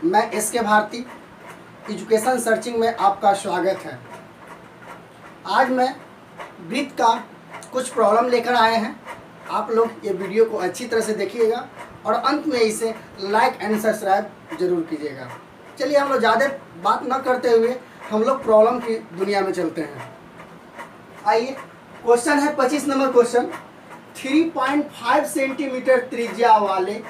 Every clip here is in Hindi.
मैं एस के भारती एजुकेशन सर्चिंग में आपका स्वागत है। आज मैं वृत्त का कुछ प्रॉब्लम लेकर आए हैं। आप लोग ये वीडियो को अच्छी तरह से देखिएगा और अंत में इसे लाइक एंड सब्सक्राइब जरूर कीजिएगा। चलिए हम लोग ज़्यादा बात न करते हुए हम लोग प्रॉब्लम की दुनिया में चलते हैं। आइए, क्वेश्चन है 25 नंबर क्वेश्चन। 3.5 सेंटीमीटर त्रिज्या वाले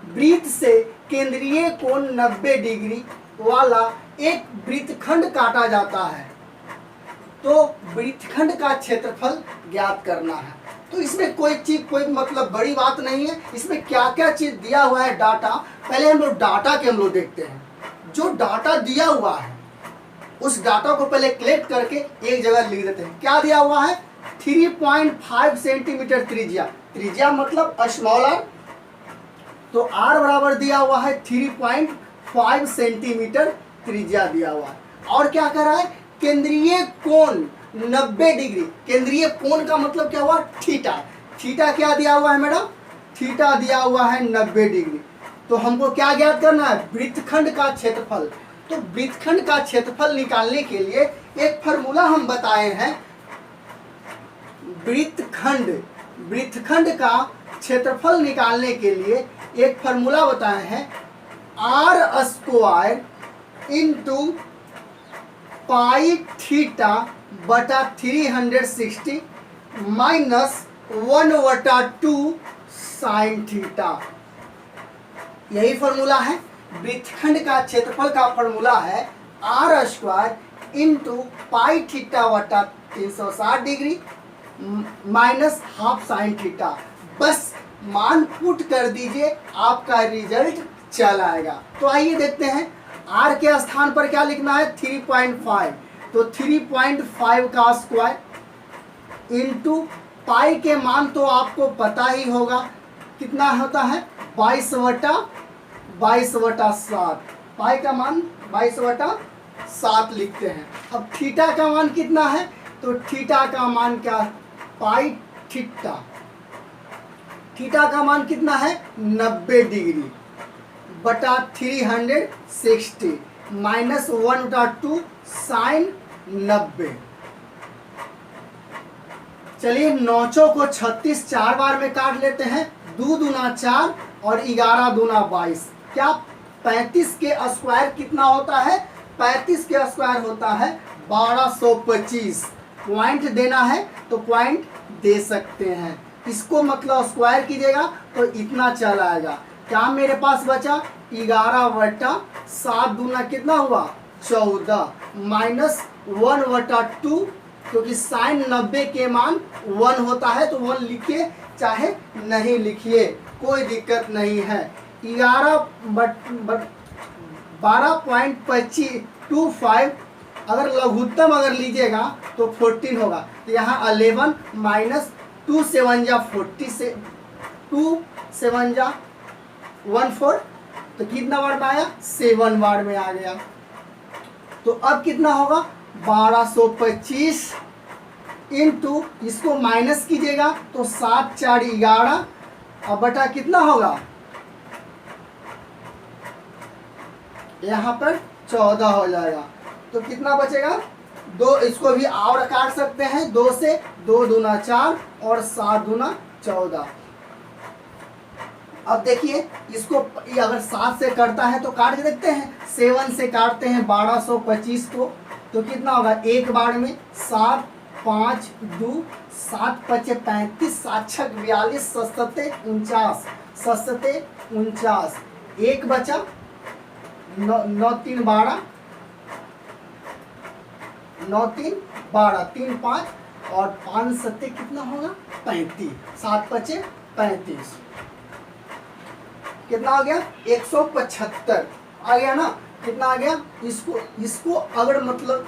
वृत्त से केंद्रीय कोण 90 डिग्री वाला एक वृत्तखंड काटा जाता है, तो वृत्तखंड का क्षेत्रफल ज्ञात करना है। तो इसमें कोई मतलब बड़ी बात नहीं है। इसमें क्या क्या चीज दिया हुआ है डाटा, पहले हम लोग डाटा के देखते हैं। जो डाटा दिया हुआ है उस डाटा को पहले कलेक्ट करके एक जगह लिख देते हैं। क्या दिया हुआ है? 3.5 सेंटीमीटर त्रिज्या मतलब स्मॉल आर, तो आर बराबर दिया हुआ है 3.5 सेंटीमीटर त्रिज्या दिया हुआ है। और क्या कर रहा है? केंद्रीय कोण 90 डिग्री। केंद्रीय कोण का मतलब क्या हुआ? थीटा। थीटा क्या दिया हुआ है मैडम? थीटा दिया हुआ है 90 डिग्री। तो हमको क्या ज्ञात करना है? वृत्तखंड का क्षेत्रफल। तो वृत्तखंड का क्षेत्रफल निकालने के लिए एक फार्मूला हम बताए हैं। वृत्तखंड का क्षेत्रफल निकालने के लिए एक फार्मूला बताए हैं, r square into pi theta बटा 360 माइनस 1/2 साइन थीटा। यही फार्मूला है। वृत्तखंड का क्षेत्रफल का फार्मूला है r square into pi theta बटा 360 degree minus half sine theta. बस मान पुट कर दीजिए, आपका रिजल्ट चल आएगा। तो आइए देखते हैं, आर के स्थान पर क्या लिखना है? 3.5। तो 3.5 का स्क्वायर इंटू पाई के मान तो आपको पता ही होगा कितना होता है, 22/7। पाई का मान 22/7 लिखते हैं। अब थीटा का मान कितना है? तो थीटा का मान क्या? पाई थीटा। थीटा का मान कितना है? 90 डिग्री बटा 360 माइनस 1/2 साइन 90। चलिए 9 को 36 4 बार में काट लेते हैं। 2 दूना 4 और 11 दूना 22। क्या 35 के स्क्वायर कितना होता है? 35 के स्क्वायर होता है 1225। पॉइंट देना है तो पॉइंट दे सकते हैं। इसको मतलब स्क्वायर कीजिएगा तो इतना चल आएगा। क्या मेरे पास बचा? 11/7 दूना कितना हुआ? 14 माइनस 1/2, क्योंकि साइन 90 के मान 1 होता है तो 1 लिखिए चाहे नहीं लिखिए, कोई दिक्कत नहीं है। 12.25 अगर लघुत्तम लीजिएगा तो 14 होगा। तो यहाँ 11 माइनस 2 7 जा 40 से 2 7 जा 14, तो कितना बार में आया? 7 बार में आ गया। तो अब कितना होगा? 1225 इंटू, इसको माइनस कीजिएगा तो 7 4 11 और बटा कितना होगा? यहाँ पर 14 हो जाएगा। तो कितना बचेगा? 2। इसको भी और काट सकते हैं 2 से। 2 दूना 4 और 7 दूना 14। अब देखिए इसको अगर 7 से करता है तो काट के देखते हैं। 7 से काटते हैं 1225 को, तो कितना होगा? एक बार में 7 5 2 7 5 35 7 6 42 7 49 7 49। एक बचा 9 3 12 9 3 12 3 5 और 5 7 कितना होगा? 35। 7 5 35 कितना आ गया? 175 आ गया ना? कितना आ गया? इसको अगर मतलब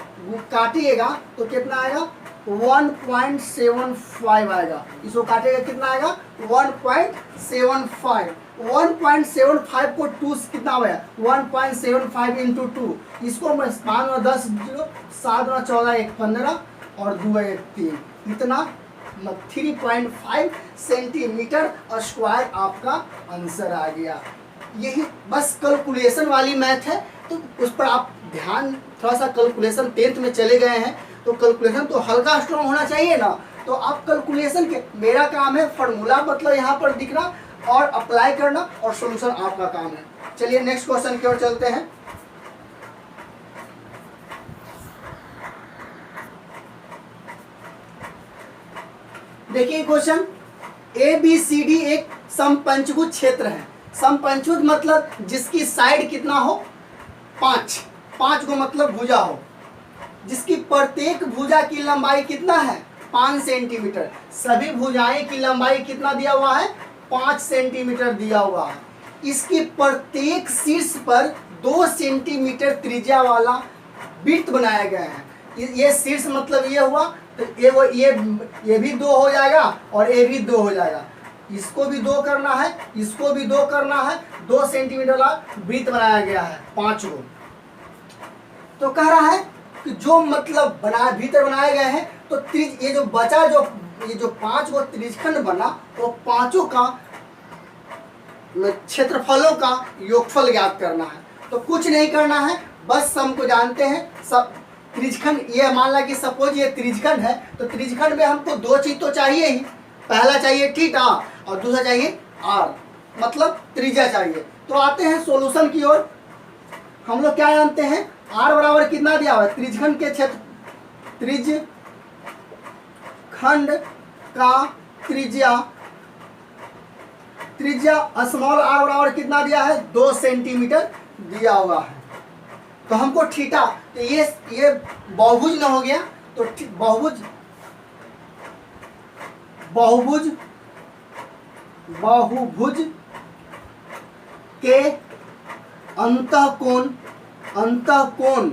काटिएगा तो कितना आएगा? 1.75 आएगा। इसको काटेगा कितना आएगा? 1.75। 1.75 को 2 कितना हुआ? 1.75 इंटू 2। इसको मैं 5 और 10 0 7 और 14 1 15 और 2 1 3, इतना 3.5 सेंटीमीटर स्क्वायर आपका आंसर आ गया। यही बस कैलकुलेशन वाली मैथ है, तो उस पर आप ध्यान, थोड़ा सा कैलकुलेशन 10th में चले गए हैं तो कैलकुलेशन तो हल्का स्ट्रॉन्ग होना चाहिए ना। तो आप कैलकुलेशन के, मेरा काम है फार्मूला मतलब यहाँ पर दिखना और अप्लाई करना, और सॉल्यूशन आपका काम है। चलिए नेक्स्ट क्वेश्चन की ओर चलते हैं। देखिए question, A B C D एक समपंचभुज क्षेत्र है। समपंचभुज मतलब जिसकी साइड कितना हो, 5 को मतलब भुजा हो, जिसकी प्रत्येक भुजा की लंबाई कितना है, 5 सेंटीमीटर। सभी भुजाएं की लंबाई कितना दिया हुआ है, 5 सेंटीमीटर दिया हुआ है। इसकी प्रत्येक शीर्ष पर 2 सेंटीमीटर त्रिज्या वाला वृत्त बनाया गया है। ये शीर्ष मतलब ये हुआ, तो ये भी 2 हो जाएगा और ये भी 2 हो जाएगा। इसको भी 2 करना है, इसको भी 2 करना है। 2 सेंटीमीटर का वृत्त बनाया गया है 5 को। तो कह रहा है कि जो मतलब भीतर बनाए गए हैं, तो ये जो बचा, ये जो 5 को त्रिज्यखंड बना, वो 5 का क्षेत्रफलों का योगफल ज्ञात करना है। तो कुछ नहीं करना है, बस हमको जानते हैं सब त्रिज्यखंड। ये मान ला कि सपोज ये त्रिज्यखंड है, तो त्रिज्यखंड में हमको 2 चीज तो चाहिए ही। पहला चाहिए थीटा और दूसरा चाहिए आर, मतलब त्रिज्या चाहिए। तो आते हैं सॉल्यूशन की ओर। हम लोग क्या जानते हैं, आर बराबर कितना दिया हुआ है, त्रिज्यखंड के क्षेत्र, त्रिज्यखंड का त्रिज्या स्मॉल आर बराबर कितना दिया है, 2 सेंटीमीटर दिया हुआ है। तो हमको थीटा, तो ये बहुभुज न हो गया, तो बहुभुज के अंतःकोण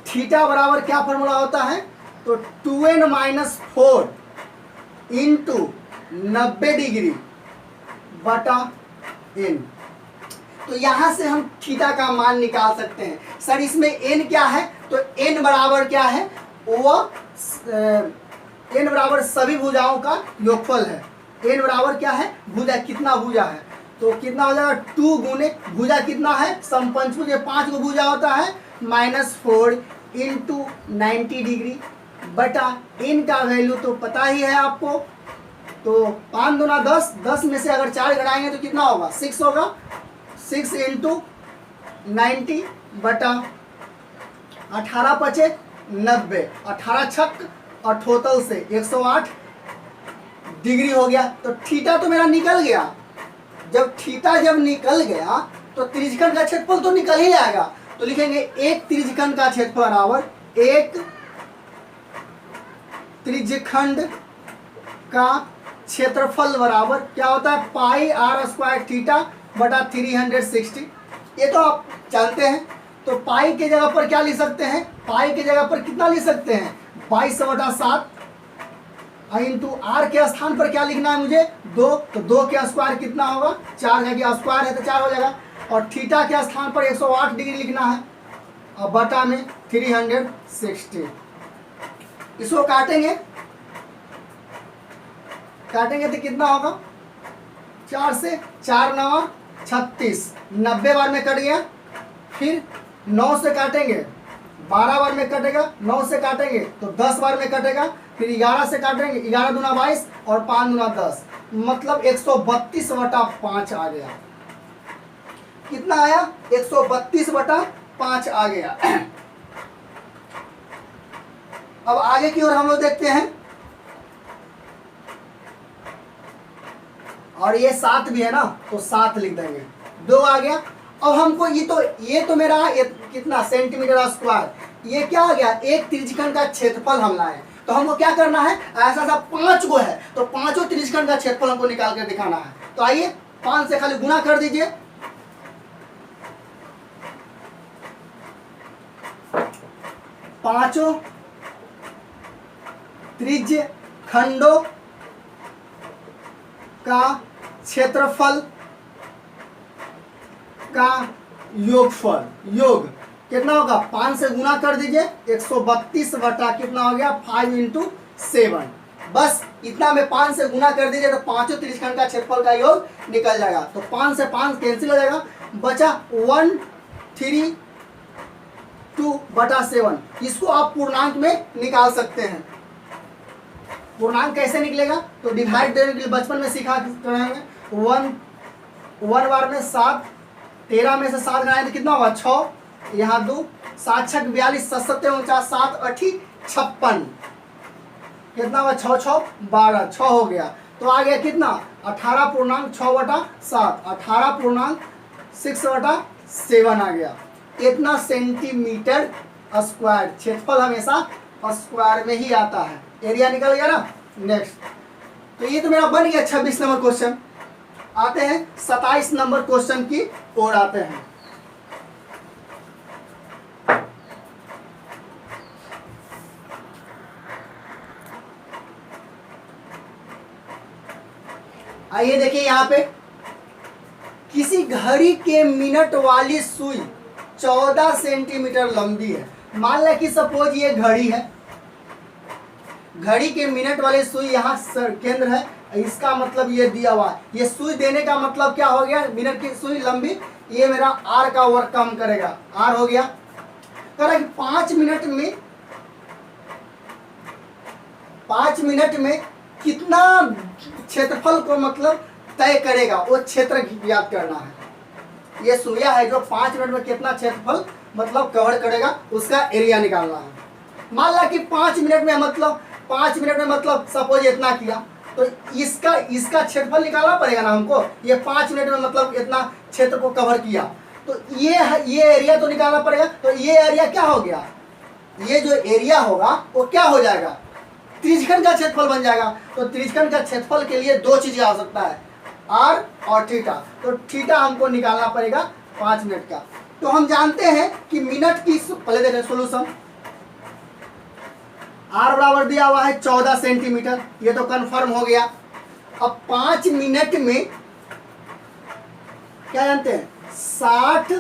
थीटा बराबर क्या फॉर्मूला होता है, तो 2n-4 इंटू 90 डिग्री बटा n। तो यहां से हम थीटा का मान निकाल सकते हैं। सर इसमें n क्या है, तो n बराबर क्या है, वो n बराबर सभी भुजाओं का योगफल है। n बराबर क्या है, भुजा, कितना भुजा है, तो कितना हो जाएगा, 2 गुने भुजा कितना है, समपंचभुज 5 को भुजा होता है, -4 इंटू 90 डिग्री बटा n का वैल्यू तो पता ही है आपको। तो 5 दूना 10, 10 में से अगर 4 घटाएंगे तो कितना होगा, 6 होगा। 6 इंटू 90 बटा 18 पचे 90, 18 छक और टोटल से 108 डिग्री हो गया। तो थीटा तो मेरा निकल गया। जब थीटा निकल गया तो त्रिज्यखंड का क्षेत्रफल तो निकल ही जाएगा। तो लिखेंगे एक त्रिज्यखंड का क्षेत्रफल बराबर, एक त्रिज्यखंड का क्षेत्रफल बराबर क्या होता है, पाई आर स्क्वायर थीटा बटा 360। ये तो आप जानते हैं। तो पाई के जगह पर क्या लिख सकते हैं, पाई के जगह पर कितना लिख सकते हैं, 22/7 इंटू आर के स्थान पर क्या लिखना है मुझे, 2। तो 2 के स्क्वायर कितना होगा, 4 का स्क्वायर है तो 4 हो जाएगा। और थीटा के स्थान पर 108 डिग्री लिखना है और बटा में 360। इसको काटेंगे तो कितना होगा, 4 से 4 9 36, 90 बार में कट गया। फिर 9 से काटेंगे, 12 बार में कटेगा। 9 से काटेंगे तो 10 बार में कटेगा। फिर 11 से काटेंगे, 11 दूना 22 और 5 दूना 10, मतलब 132/5 आ गया। कितना आया, 132/5 आ गया। अब आगे की ओर हम लोग देखते हैं। और ये 7 भी है ना, तो 7 लिख देंगे, 2 आ गया। अब हमको ये तो मेरा कितना सेंटीमीटर स्क्वायर, ये क्या आ गया, एक त्रिज्यखंड का क्षेत्रफल हम लाए। तो हमको क्या करना है, ऐसा 5 को है तो 5 त्रिज्यखंड का क्षेत्रफल हमको निकाल कर दिखाना है। तो आइए 5 से खाली गुना कर दीजिए, 5 त्रिज्यखंडों का क्षेत्रफल का योगफल, योग कितना होगा, 5 से गुना कर दीजिए, 132 बटा कितना हो गया, 5 इंटू 7। बस इतना में 5 से गुना कर दीजिए तो पांचों त्रिज्यखंड का क्षेत्रफल का योग निकल जाएगा। तो 5 से 5 कैंसिल हो जाएगा, बचा 132/7। इसको आप पूर्णांक में निकाल सकते हैं। पूर्णांक कैसे निकलेगा, तो डिवाइड देने के लिए बचपन में सीखा करेंगे। 1 बार में 7, 13 में से 7 गणाएं तो कितना हुआ 6, यहाँ 2, 7 छक 42, 7 7 49, 7 8 56, कितना हुआ 6 6 12, 6 हो गया। तो आ गया कितना 18.6/7, 18.6/7 आ गया। इतना सेंटीमीटर स्क्वायर। क्षेत्रफल हमेशा स्क्वायर में ही आता है। एरिया निकल गया ना। नेक्स्ट, तो ये तो मेरा बन गया 26 नंबर क्वेश्चन। आते हैं 27 नंबर क्वेश्चन की ओर आते हैं। आइए देखिए यहाँ पे, किसी घड़ी के मिनट वाली सुई 14 सेंटीमीटर लंबी है। मान लिया कि सपोज ये घड़ी है, घड़ी के मिनट वाली सुई यहाँ केंद्र है, इसका मतलब ये दिया हुआ है। ये सुई देने का मतलब क्या हो गया, मिनट की सुई लंबी, ये मेरा आर का वर्क कम करेगा, आर हो गया। कह रहा कि 5 मिनट में कितना क्षेत्रफल को मतलब तय करेगा, वो क्षेत्र ज्ञात करना है। ये सुइया है जो 5 मिनट में कितना क्षेत्रफल मतलब कवर करेगा, उसका एरिया निकालना है। मान ला कि 5 मिनट में मतलब 5 मिनट में मतलब सपोज इतना किया, तो इसका क्षेत्रफल निकालना पड़ेगा ना हमको। ये 5 मिनट में मतलब इतना क्षेत्र को कवर किया, तो ये एरिया तो निकालना पड़ेगा। तो ये एरिया क्या हो गया, ये जो एरिया होगा वो क्या हो जाएगा, त्रिज्यखंड का क्षेत्रफल बन जाएगा। तो त्रिज्यखंड का क्षेत्रफल के लिए 2 चीजें आवश्यकता है, आर और थीटा। तो थीटा हमको निकालना पड़ेगा 5 मिनट का। तो हम जानते हैं कि मिनट की, पहले देखें सोल्यूशन। आर बराबर दिया हुआ है 14 सेंटीमीटर, ये तो कंफर्म हो गया। अब 5 मिनट में क्या जानते हैं, 60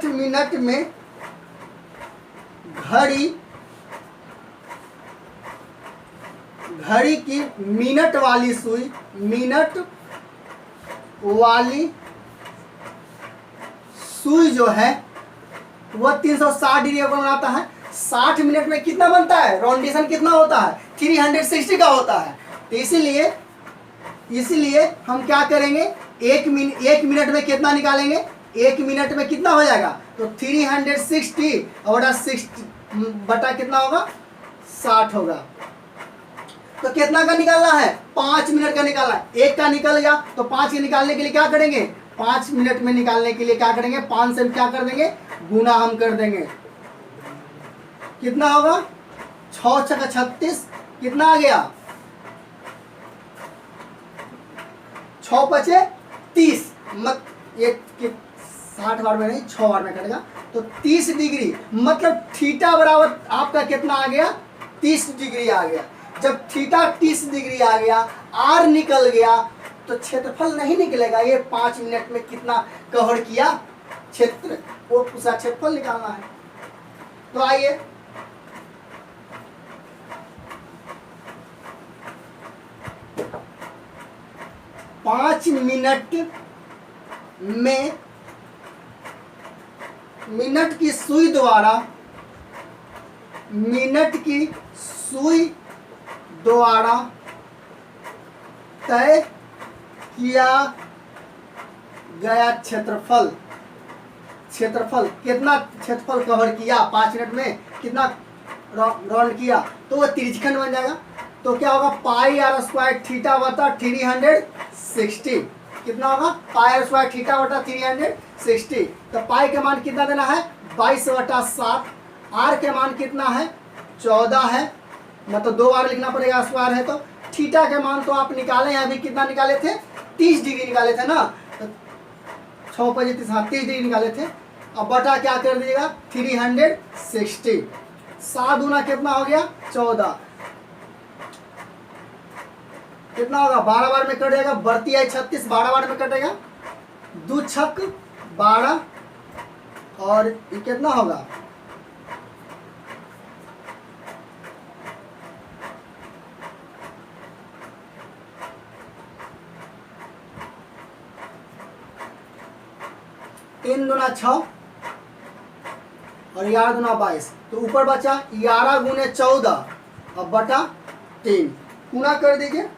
मिनट में घड़ी की मिनट वाली सुई जो है वह 360 डिग्री कोण बनाता है। 60 मिनट में कितना बनता है, राउंडेशन कितना होता है, 360 का होता है। तो इसीलिए हम क्या करेंगे, 1 मिनट में कितना निकालेंगे, 1 मिनट में कितना हो जाएगा, तो 360 और 60 बटा कितना होगा 60 होगा। तो कितना का निकालना है, 5 मिनट का निकालना है। 1 का निकल गया, तो 5 के निकालने के लिए क्या करेंगे, 5 मिनट में निकालने के लिए क्या करेंगे, 5 से क्या कर देंगे, गुना हम कर देंगे। कितना होगा 6 छक्का 36, कितना आ गया 6 पचे 30, मत ये 60 बार में नहीं 6 बार में कटेगा, तो 30 डिग्री मतलब थीटा बराबर आपका कितना आ गया, 30 डिग्री आ गया। जब थीटा 30 डिग्री आ गया, आर निकल गया, तो क्षेत्रफल नहीं निकलेगा। ये 5 मिनट में कितना कवर किया क्षेत्र, वो उसका क्षेत्रफल निकालना है। तो आइए पाँच मिनट में मिनट की सुई द्वारा तय किया गया क्षेत्रफल कितना क्षेत्रफल कवर किया 5 मिनट में, कितना राउंड किया, तो वो त्रिज्यखंड बन जाएगा। तो क्या होगा, पाई आर स्क्वायर थीटा बटा 360, कितना होगा, पाई आर स्क्वायर थीटा बटा 360। तो पाई के मान कितना देना है, 22/7। आर के मान कितना है, 14 है, मतलब 2 बार लिखना पड़ेगा, स्क्वायर है। तो थीटा के मान तो आप निकाले हैं, अभी कितना निकाले थे, 30 डिग्री निकाले थे ना, तो 6 5 30 डिग्री निकाले थे। अब बटा क्या कर दीजिएगा 360, 7 दूना कितना हो गया 14, कितना होगा 12 बार में कट जाएगा, बढ़ती है 36, 12 बार में कटेगा, 2 छक 12 और ये कितना होगा 3 दूना 6 और 11 दूना 22, तो ऊपर बचा 11 गुने 14 और बटा 3, गुना कर दीजिए।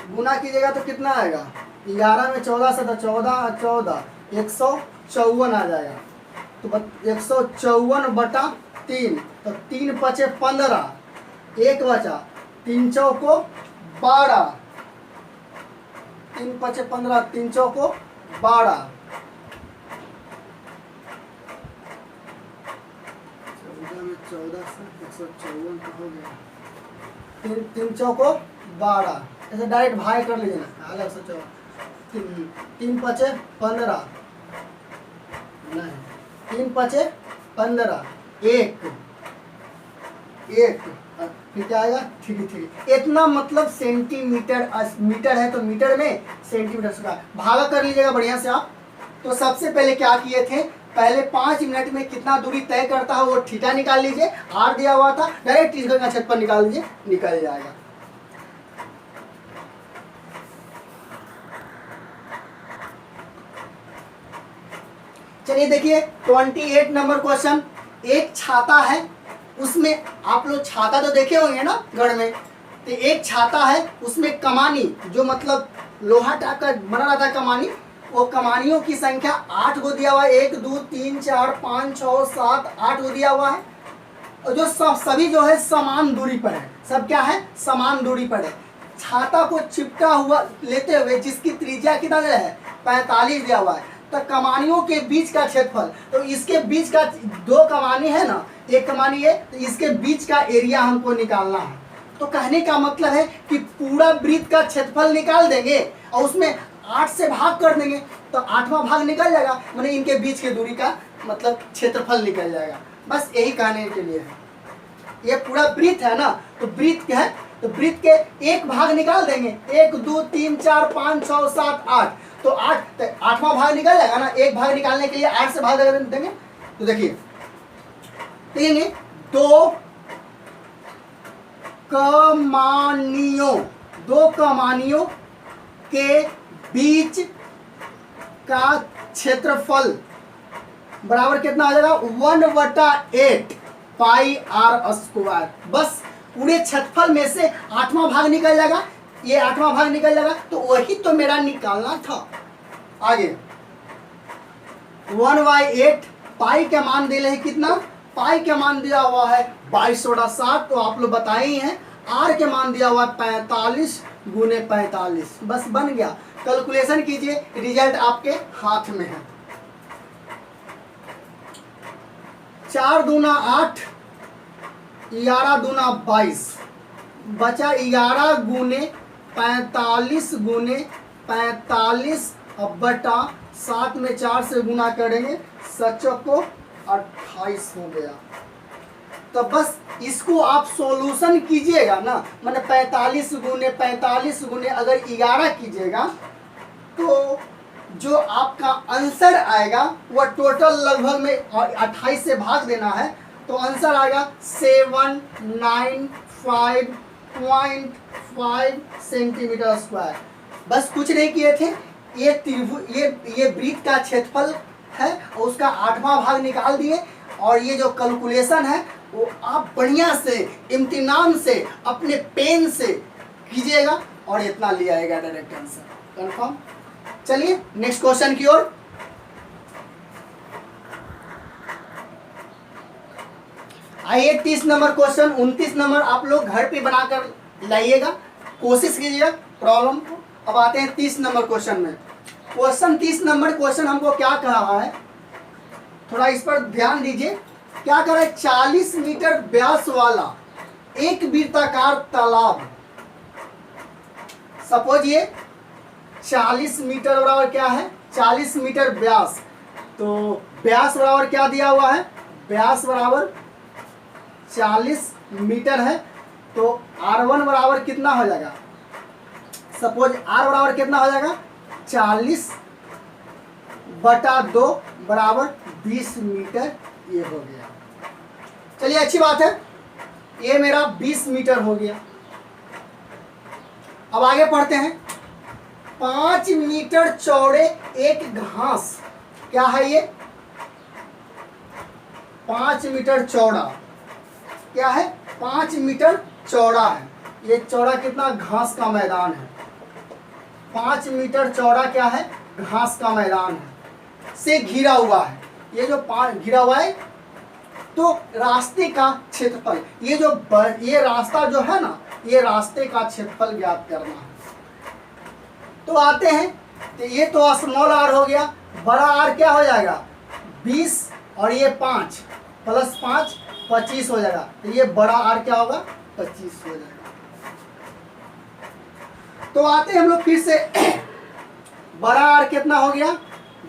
गुना कीजिएगा तो कितना आएगा, 11 में 14 से तो 14 14 154 आ जाएगा। तो 154 बटा 3, तो 3 पचे 15, 1 बचा, 3 चौको 12, 3 पचे 15, 3 चौको 12, 14 में 14 से 154 तो हो गया, 3 चौको 12, ऐसे डायरेक्ट भाई कर लीजिए ना, अलग से 3 पचे 15, नहीं 3 पचे 15, 1 फिर क्या आएगा, ठीक। इतना मतलब सेंटीमीटर, मीटर है तो मीटर में, सेंटीमीटर स्क्वायर, भागा कर लीजिएगा बढ़िया से आप। तो सबसे पहले क्या किए थे, पहले 5 मिनट में कितना दूरी तय करता है वो थीटा निकाल लीजिए, आर दिया हुआ था, डायरेक्ट इसका का क्षेत्रफल निकाल लीजिए, निकल जाएगा। चलिए देखिए 28 नंबर क्वेश्चन। एक छाता है, उसमें आप लोग छाता तो देखे होंगे ना घर में, तो एक छाता है उसमें कमानी, जो मतलब लोहा टाइप का बना रहता है कमानी, वो कमानियों की संख्या 8 को दिया हुआ है, 1 2 3 4 5 6 7 8 को दिया हुआ है, और जो सभी जो है समान दूरी पर है, सब क्या है, समान दूरी पर है। छाता को चिपटा हुआ लेते हुए जिसकी त्रिज्या कितना है, 45 दिया हुआ है, तो कमानियों के बीच का क्षेत्रफल, तो इसके बीच का 2 कमानी है ना, एक कमानी है, तो इसके बीच का एरिया हमको निकालना है। तो कहने का मतलब है कि पूरा वृत्त का क्षेत्रफल निकाल देंगे और उसमें 8 से भाग कर देंगे, तो 8वां भाग निकल जाएगा, मतलब इनके बीच की दूरी का मतलब क्षेत्रफल निकल जाएगा। बस यही कहने के लिए है। ये पूरा वृत्त है ना, तो वृत्त क्या है, तो वृत्त के एक भाग निकाल देंगे, 1 2 3 4 5 6 7 8, तो 8वां भाग निकल जाएगा ना। एक भाग निकालने के लिए 8 से भाग देंगे, तो देखिए देखेंगे 2 कमानियों के बीच का क्षेत्रफल बराबर कितना आ जाएगा, 1/8 पाई आर स्क्वायर। बस पूरे क्षेत्रफल में से 8वां भाग निकल जाएगा, ये 8वां भाग निकल जाएगा, तो वही तो मेरा निकालना था। आगे 1/8 पाई का मान दे रहे कितना, पाई का मान दिया हुआ है 22/7, तो आप लोग बताए ही हैं। आर के मान दिया हुआ है 45 गुने 45, बस बन गया। कैलकुलेशन कीजिए, रिजल्ट आपके हाथ में है। 4 दूना 8, 11 दूना 22, बचा 11 गुने 45 गुने 45 अब बटा 7 में 4 से गुना करेंगे, 7 को 28 हो गया। तो बस इसको आप सॉल्यूशन कीजिएगा ना, मैंने 45 गुने 45 गुने अगर 11 कीजिएगा, तो जो आपका आंसर आएगा वह टोटल लगभग में 28 से भाग देना है, तो आंसर आएगा 795.5 सेंटीमीटर स्क्वायर। बस कुछ नहीं किए थे, ये त्रिभुज ये वृत्त का क्षेत्रफल है और उसका 8वां भाग निकाल दिए, और ये जो कैलकुलेशन है वो आप बढ़िया से इम्तिनान से अपने पेन से कीजिएगा और इतना ले आएगा डायरेक्ट आंसर कंफर्म। चलिए नेक्स्ट क्वेश्चन की ओर। आइए 30 नंबर क्वेश्चन, 29 नंबर आप लोग घर पे बनाकर लाइएगा, कोशिश कीजिएगा प्रॉब्लम को। अब आते हैं 30 नंबर क्वेश्चन में। क्वेश्चन 30 नंबर क्वेश्चन हमको क्या कह रहा है, थोड़ा इस पर ध्यान दीजिए। क्या कर रहा है, 40 मीटर व्यास वाला एक वृत्ताकार तालाब, सपोज ये 40 मीटर बराबर क्या है, 40 मीटर व्यास, तो व्यास बराबर क्या दिया हुआ है, व्यास बराबर 40 मीटर है, तो R1 बराबर कितना हो जाएगा, सपोज R बराबर कितना हो जाएगा, 40/2 बराबर 20 मीटर, ये हो गया। चलिए अच्छी बात है, ये मेरा 20 मीटर हो गया। अब आगे पढ़ते हैं। 5 मीटर चौड़े एक घास, क्या है ये? 5 मीटर चौड़ा, क्या है? 5 मीटर चौड़ा है। ये चौड़ा कितना? घास का मैदान है। 5 मीटर चौड़ा क्या है? घास का मैदान है, से घिरा हुआ है। ये जो घिरा हुआ है, तो रास्ते का क्षेत्रफल, ये रास्ता जो है ना, ये रास्ते का क्षेत्रफल ज्ञात करना है। तो आते हैं, तो ये तो स्मॉल आर हो गया, बड़ा आर क्या हो जाएगा? 20 और ये 5 प्लस 5 25 हो जाएगा। तो ये बड़ा आर क्या होगा? 25 हो जाएगा। तो आते हैं हम लोग फिर से, बड़ा आर कितना हो गया?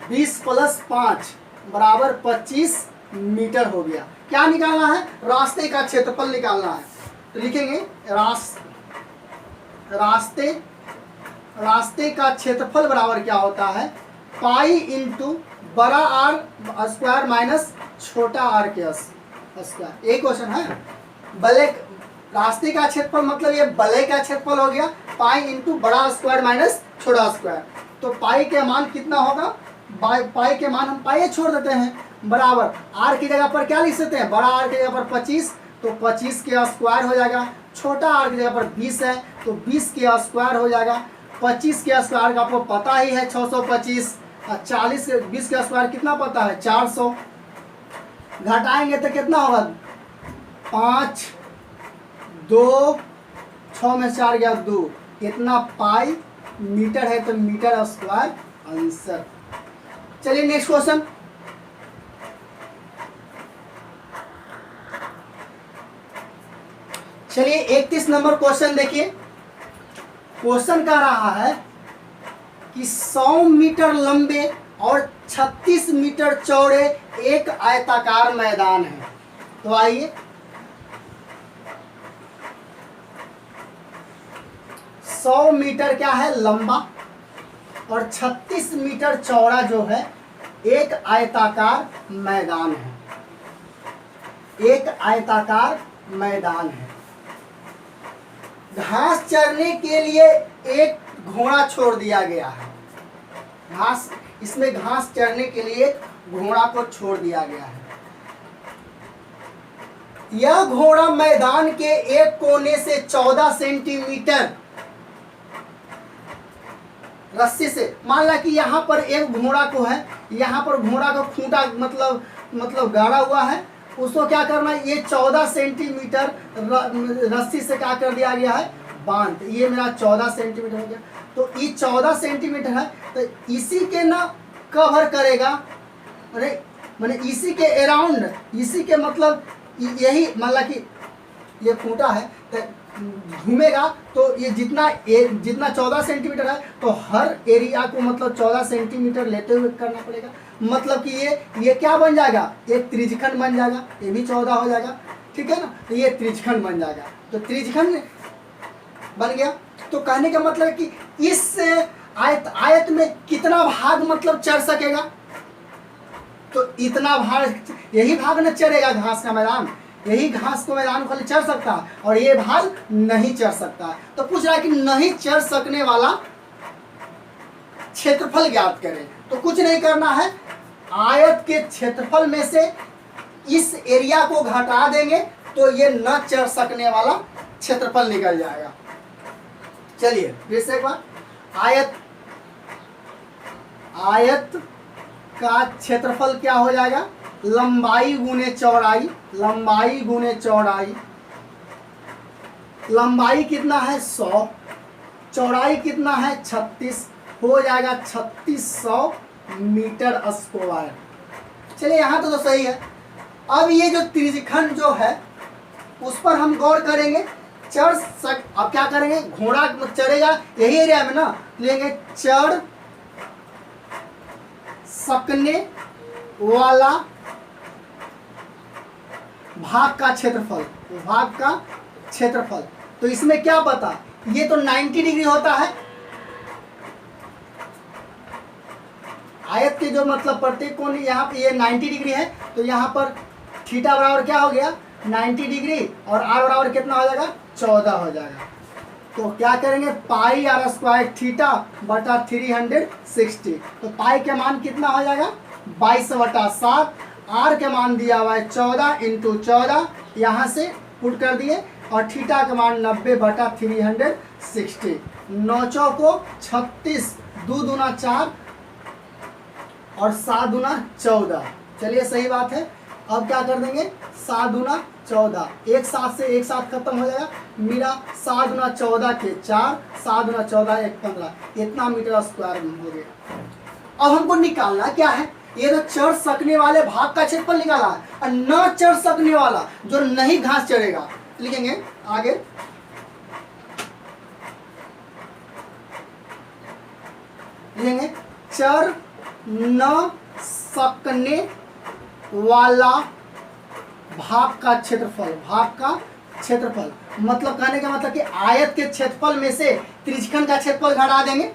20 प्लस 5 बराबर 25 मीटर हो गया। क्या निकालना है? रास्ते का क्षेत्रफल निकालना है। तो लिखेंगे रास्ते का क्षेत्रफल बराबर क्या होता है? पाई इंटू बड़ा आर स्क्वायर माइनस छोटा आर के स्क्वायर। एक क्वेश्चन है, बले रास्ते का क्षेत्रफल मतलब ये बले का क्षेत्रफल हो गया, पाई इंटू बड़ा स्क्वायर माइनस छोटा स्क्वायर। तो पाई के मान कितना होगा? पाई के मान हम पाई छोड़ देते हैं, बराबर आर की जगह पर क्या लिख सकते हैं? बड़ा आर की जगह पर 25, तो 25 के स्क्वायर हो जाएगा। छोटा आर की जगह पर 20 है, तो 20 के स्क्वायर हो जाएगा। 25 के स्क्वायर का आपको पता ही है 625, और 20 के स्क्वायर कितना पता है? 400। घटाएंगे तो कितना होगा? 5 2 6 में 4 गया 2, इतना पाई मीटर है, तो मीटर स्क्वायर आंसर। चलिए नेक्स्ट क्वेश्चन। चलिए 31 नंबर क्वेश्चन देखिए। क्वेश्चन कह रहा है कि 100 मीटर लंबे और 36 मीटर चौड़े एक आयताकार मैदान है। तो आइए, 100 मीटर क्या है? लंबा, और 36 मीटर चौड़ा जो है एक आयताकार मैदान है। एक आयताकार मैदान है। घास चरने के लिए एक घोड़ा छोड़ दिया गया है। इसमें घास चरने के लिए एक घोड़ा को छोड़ दिया गया है। यह घोड़ा मैदान के एक कोने से 14 सेंटीमीटर रस्सी से, मान ला कि यहाँ पर एक घोड़ा को है, यहाँ पर घोड़ा को खूंटा मतलब गाड़ा हुआ है, उसको क्या करना है? ये 14 सेंटीमीटर रस्सी से क्या कर दिया गया है? बांध। ये मेरा 14 सेंटीमीटर हो गया। तो ये 14 सेंटीमीटर है, तो इसी के ना कवर करेगा, माने इसी के अराउंड, इसी के मतलब यही, मान ला कि ये खूंटा है, तो घूमेगा, तो ये जितना 14 सेंटीमीटर है, तो हर एरिया को मतलब 14 सेंटीमीटर लेते हुए करना पड़ेगा। मतलब कि ये क्या बन जाएगा? एक त्रिज्यखंड बन जाएगा। ये भी 14 हो जाएगा, ठीक है ना? तो ये त्रिज्यखंड बन जाएगा। तो त्रिज्यखंड बन गया। तो कहने का मतलब है कि इस आयत में कितना भाग मतलब चढ़ सकेगा? तो इतना भाग, यही भाग न चढ़ेगा घास का मैदान, यही घास को मैदान को चढ़ सकता है, और ये भाग नहीं चढ़ सकता। तो पूछ रहा है कि नहीं चढ़ सकने वाला क्षेत्रफल ज्ञात करें। तो कुछ नहीं करना है, आयत के क्षेत्रफल में से इस एरिया को घटा देंगे, तो ये न चढ़ सकने वाला क्षेत्रफल निकल जाएगा। चलिए फिर से एक बार, आयत का क्षेत्रफल क्या हो जाएगा? लंबाई गुने चौड़ाई, लंबाई गुने चौड़ाई। लंबाई कितना है? 100, चौड़ाई कितना है? 36, हो जाएगा 3600 मीटर स्क्वायर। चलिए यहाँ तो सही है। अब ये जो त्रिज्यखंड जो है उस पर हम गौर करेंगे। अब क्या करेंगे? घोड़ा चढ़ेगा यही एरिया में ना, लेंगे चढ़ सकने वाला भाग का क्षेत्रफल, भाग का क्षेत्रफल। तो इसमें क्या पता? ये तो 90 डिग्री होता है। आयत के जो मतलब प्रत्येक कोण, यहाँ पे ये 90 डिग्री है, तो यहाँ पर थीटा बराबर क्या हो गया? 90 डिग्री, और आर बराबर कितना हो जाएगा? 14 हो जाएगा। तो क्या करेंगे, पाई आर स्क्वायर थीटा बटा 360। तो पाई के मान कितना हो जाएगा, 22/7। आर के मान दिया हुआ है 14 इंटू 14, यहाँ से पुट कर दिए, और थीटा का मान 90/360। 9 चौको 36, 2 दूना 4 और 7 दूना 14। चलिए सही बात है। अब क्या कर देंगे, 7 दूना 14, एक साथ से एक साथ खत्म हो जाएगा मेरा। 7 दूना 14 के 4, 7 दूना 14 1 15, इतना मीटर स्क्वायर हो गया। अब हमको निकालना क्या है, ये तो चढ़ सकने वाले भाग का क्षेत्रफल निकाला है, और न चढ़ सकने वाला जो नहीं घास चढ़ेगा, लिखेंगे आगे। लिखेंगे चढ़ न सकने वाला भाग का क्षेत्रफल। भाग का क्षेत्रफल मतलब कहने का मतलब कि आयत के क्षेत्रफल में से त्रिज्यखंड का क्षेत्रफल घटा देंगे।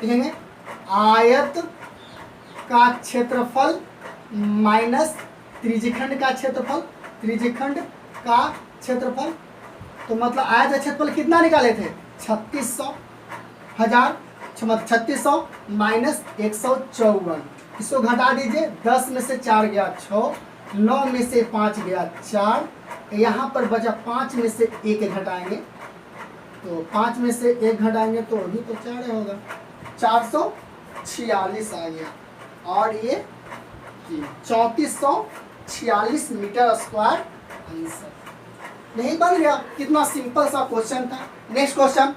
लिखेंगे आयत का क्षेत्रफल माइनस त्रिज्यखंड का क्षेत्रफल। त्रिज्यखंड का क्षेत्रफल तो मतलब आयत का क्षेत्रफल कितना निकाले थे, 3600 माइनस 154। इसको घटा दीजिए, 10 में से 4 गया 6, 9 में से 5 गया 4, यहाँ पर बचा 5 में से 1 घटाएंगे, तो 5 में से 1 घटाएंगे तो अभी तो 4 होगा, 446 आ गया। और ये 3446 मीटर स्क्वायर आंसर नहीं बन गया। कितना सिंपल सा क्वेश्चन था। Next question,